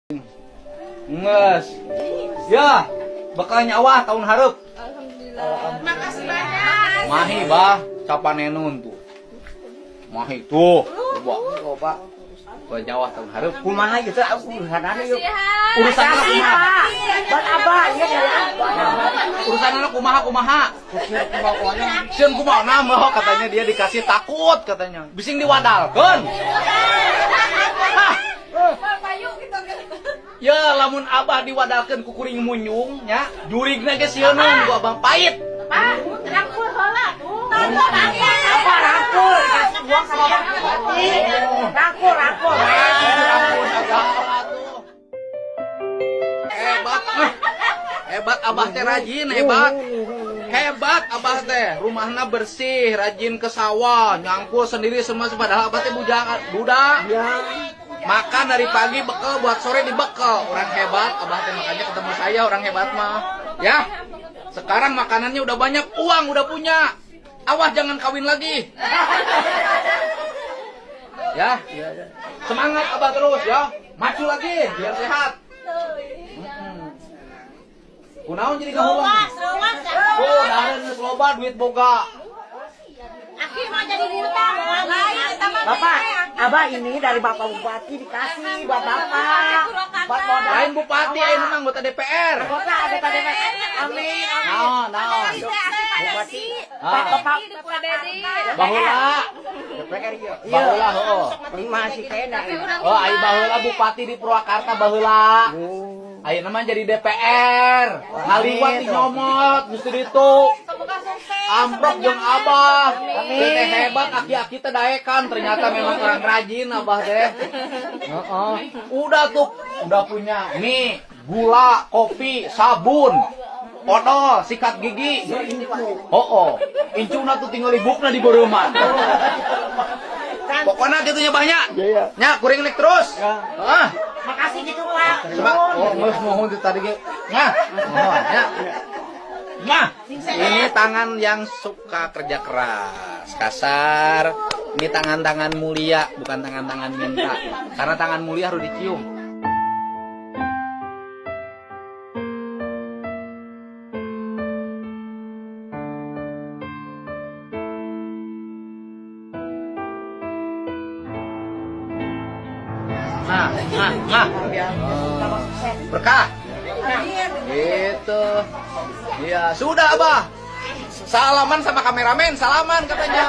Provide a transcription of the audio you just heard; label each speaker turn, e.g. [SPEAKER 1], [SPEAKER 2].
[SPEAKER 1] Nges. Ya, bakal nyawa tahun harap.
[SPEAKER 2] Alhamdulillah. Makasih banyak.
[SPEAKER 1] Mahi bah, capanenun tuh. Mahi tuh. Coba. Nyawa tahun harap.
[SPEAKER 3] Kumaha gitu urusanana yuk.
[SPEAKER 1] Urusan anak kumaha.
[SPEAKER 3] Buat apa? Iya
[SPEAKER 1] Urusan anak kumaha. Sieun kumaha mah katanya dia dikasih takut katanya. Bising diwadalkeun. Ya lamun abah diwadalkeun ku kuring munyung nya, jurigna ge sieun ku abang pait.
[SPEAKER 2] Pak, rangkul heula tuh.
[SPEAKER 3] Apa rangkul? Uang sama bupati. Rangkul.
[SPEAKER 1] Ampun agama tuh. Hebat abah teh rajin, hebat. Hebat abah teh, rumahna bersih, rajin ke sawah, nyangkul sendiri semua padahal abah teh budak. Makan dari pagi bekal buat sore dibekel. Orang hebat, abah teh makanya ketemu saya orang hebat mah. Ya. Sekarang makanannya udah banyak, uang udah punya. Awas jangan kawin lagi. Ya. Semangat abah terus ya. Maju lagi biar sehat. Kunaon jadi gahulang? Oh, dahareun geus loba duit boga.
[SPEAKER 2] Akhir mau jadi hutang.
[SPEAKER 3] Bapak, abah ini dari Bapak Bupati dikasih buat Bapak. Buat modal.
[SPEAKER 1] Lain bupati ayeuna mah anggota DPR.
[SPEAKER 3] Anggota ada pada amin.
[SPEAKER 1] Naon.
[SPEAKER 3] Bupati.
[SPEAKER 1] Ah. Baheula.
[SPEAKER 3] DPR ieu.
[SPEAKER 1] Baheula heuh.
[SPEAKER 3] Masih kena.
[SPEAKER 1] Oh, ai baheula bupati di Purwakarta baheula. Ayeuna mah jadi DPR. Ngaliwat di nyomot justru itu. Amprok jeung abah. Teh hebat aki-aki teh daekan ternyata memang orang rajin abah teh. Heeh. Udah tuh, udah punya mie, gula, kopi, sabun, odol, sikat gigi. Oh. Incuna tuh tinggal ibukna di boreuman. Pokoknya gitunya banyak. Nya kuring lik terus. Heeh.
[SPEAKER 3] Makasih gitu Pak.
[SPEAKER 1] Coba, geus mohon di tadi ge. Nah, ya. Nah, ini tangan yang suka kerja keras, kasar. Ini tangan-tangan mulia, bukan tangan-tangan minta. Karena tangan mulia harus dicium. Nah. Berkah. Gitu. Iya, sudah Abah. Salaman sama kameramen, salaman katanya.